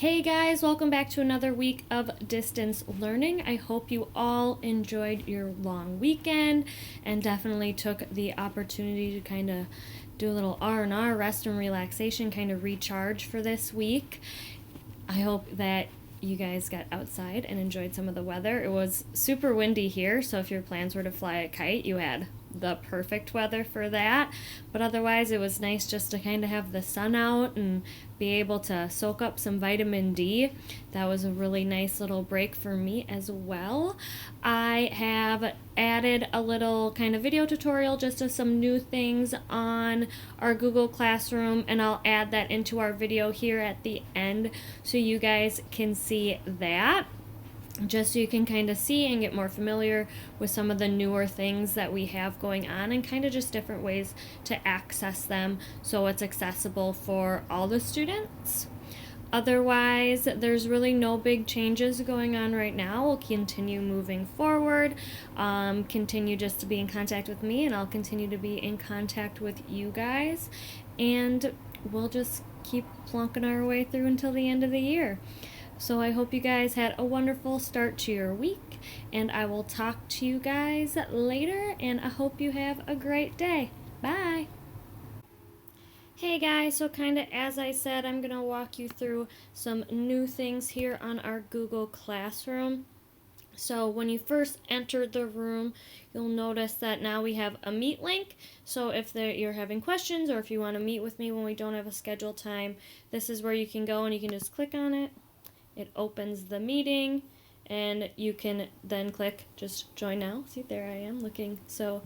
Hey guys, welcome back to another week of distance learning. I hope you all enjoyed your long weekend and definitely took the opportunity to kind of do a little R&R, rest and relaxation, kind of recharge for this week. I hope that you guys got outside and enjoyed some of the weather. It was super windy here, so if your plans were to fly a kite, you had the perfect weather for that. But otherwise, it was nice just to kind of have the sun out and be able to soak up some vitamin D. That was a really nice little break for me as well. I have added a little kind of video tutorial just of some new things on our Google Classroom, and I'll add that into our video here at the end so you guys can see that, just so you can kind of see and get more familiar with some of the newer things that we have going on and kind of just different ways to access them so it's accessible for all the students. Otherwise, there's really no big changes going on right now. We'll continue moving forward, continue just to be in contact with me, and I'll continue to be in contact with you guys, and we'll just keep plunking our way through until the end of the year. So I hope you guys had a wonderful start to your week, and I will talk to you guys later, and I hope you have a great day. Bye! Hey guys, so kind of as I said, I'm going to walk you through some new things here on our Google Classroom. So when you first entered the room, you'll notice that now we have a meet link. So if you're having questions or if you want to meet with me when we don't have a scheduled time, this is where you can go and you can just click on it. It opens the meeting, and you can then click just join now. See, there I am looking so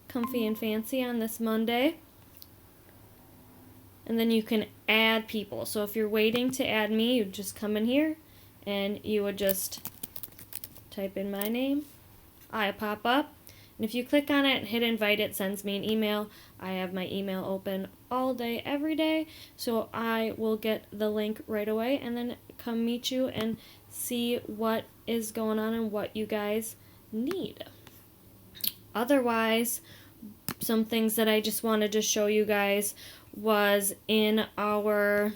comfy and fancy on this Monday. And then you can add people. So if you're waiting to add me, you just come in here and you would just type in my name. I pop up. And if you click on it and hit invite, it sends me an email. I have my email open all day, every day. So I will get the link right away and then come meet you and see what is going on and what you guys need. Otherwise, some things that I just wanted to show you guys was in our,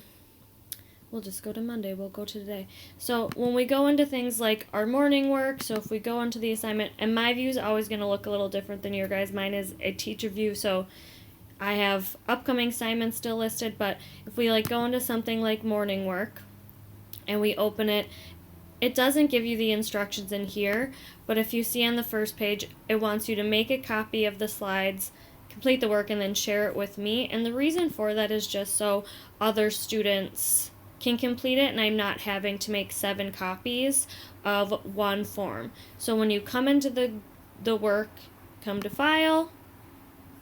we'll just go to Monday, we'll go to today. So when we go into things like our morning work, so if we go into the assignment, and my view is always going to look a little different than your guys. Mine is a teacher view, so I have upcoming assignments still listed, but if we go into something like morning work and we open it, it doesn't give you the instructions in here, but if you see on the first page, it wants you to make a copy of the slides, complete the work, and then share it with me. And the reason for that is just so other students can complete it and I'm not having to make 7 copies of one form. So when you come into the work, come to file,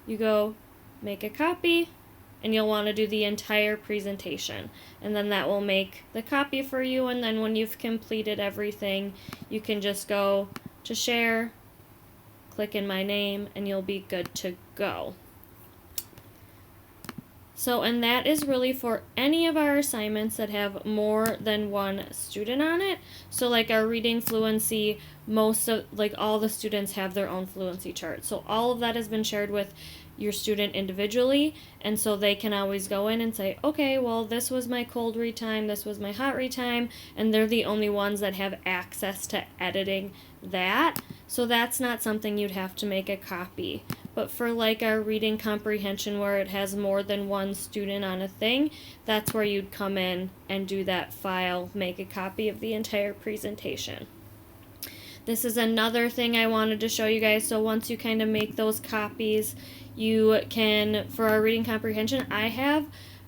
you go make a copy, and you'll want to do the entire presentation. And then that will make the copy for you, and then when you've completed everything, you can just go to share, click in my name, and you'll be good to go. So, and that is really for any of our assignments that have more than one student on it. So like our reading fluency, most of, all the students have their own fluency chart. So all of that has been shared with your student individually, and so they can always go in and say, okay, well, this was my cold read time, this was my hot read time, and they're the only ones that have access to editing that. So that's not something you'd have to make a copy. But for our reading comprehension where it has more than one student on a thing, that's where you'd come in and do that file, make a copy of the entire presentation. This is another thing I wanted to show you guys. So once you kind of make those copies, you can, for our reading comprehension, I have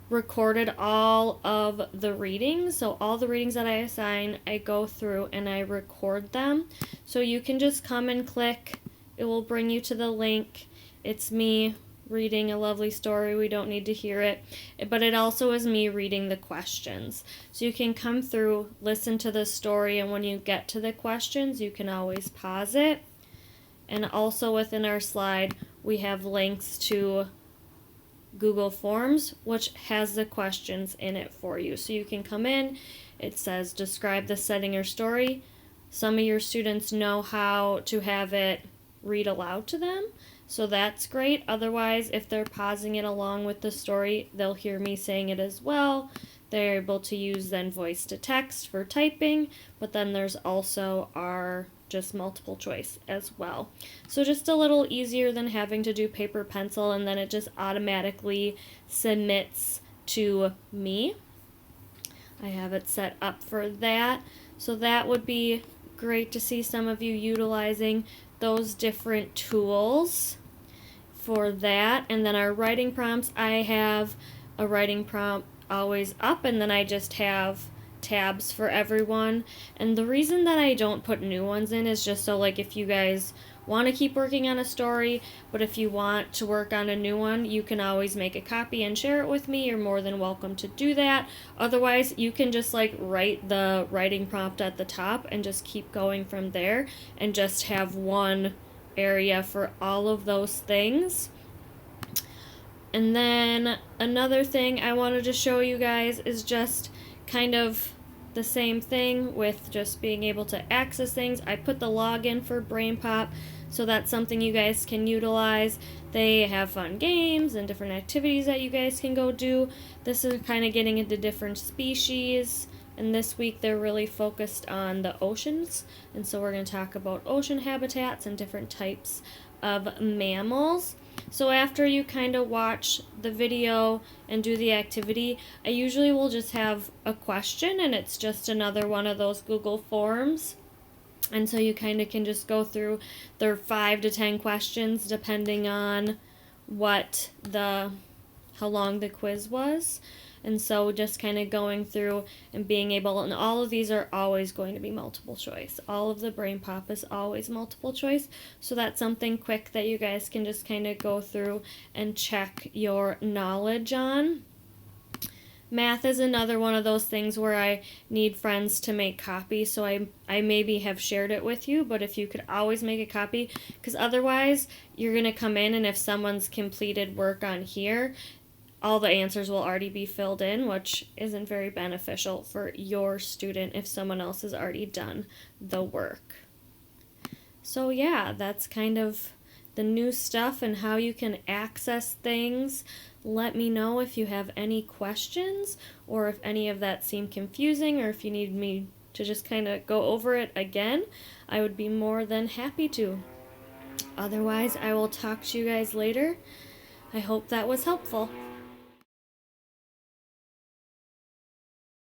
recorded all of the readings. So all the readings that I assign, I go through and I record them. So you can just come and click. It will bring you to the link. It's me reading a lovely story. We don't need to hear it. But it also is me reading the questions. So you can come through, listen to the story, and when you get to the questions, you can always pause it. And also within our slide, we have links to Google Forms, which has the questions in it for you. So you can come in, it says describe the setting or story. Some of your students know how to have it read aloud to them, so that's great. Otherwise, if they're pausing it along with the story, they'll hear me saying it as well. they're able to use then voice to text for typing, but then there's also our just multiple choice as well. So just a little easier than having to do paper pencil, and then it just automatically submits to me. I have it set up for that. So that would be great to see some of you utilizing those different tools for that. And then our writing prompts, I have a writing prompt always up, and then I just have tabs for everyone. And the reason that I don't put new ones in is just so, like, if you guys want to keep working on a story, but if you want to work on a new one, you can always make a copy and share it with me. You're more than welcome to do that. Otherwise, you can just like write the writing prompt at the top and just keep going from there, and just have one area for all of those things. And then another thing I wanted to show you guys is just kind of the same thing with just being able to access things. I put the login for BrainPop, so that's something you guys can utilize. They have fun games and different activities that you guys can go do. This is kind of getting into different species, and this week they're really focused on the oceans, and so we're going to talk about ocean habitats and different types of mammals. So after you kind of watch the video and do the activity, I usually will just have a question, and it's just another one of those Google Forms. And so you kind of can just go through their 5 to 10 questions depending on how long the quiz was. And so just kind of going through and being able, and all of these are always going to be multiple choice. All of the BrainPop is always multiple choice. So that's something quick that you guys can just kind of go through and check your knowledge on. Math is another one of those things where I need friends to make copies, so I maybe have shared it with you, but if you could always make a copy, because otherwise you're going to come in, and if someone's completed work on here, all the answers will already be filled in, which isn't very beneficial for your student if someone else has already done the work. So yeah, that's kind of the new stuff and how you can access things. Let me know if you have any questions, or if any of that seemed confusing, or if you need me to just kind of go over it again. I would be more than happy to. Otherwise, I will talk to you guys later. I hope that was helpful.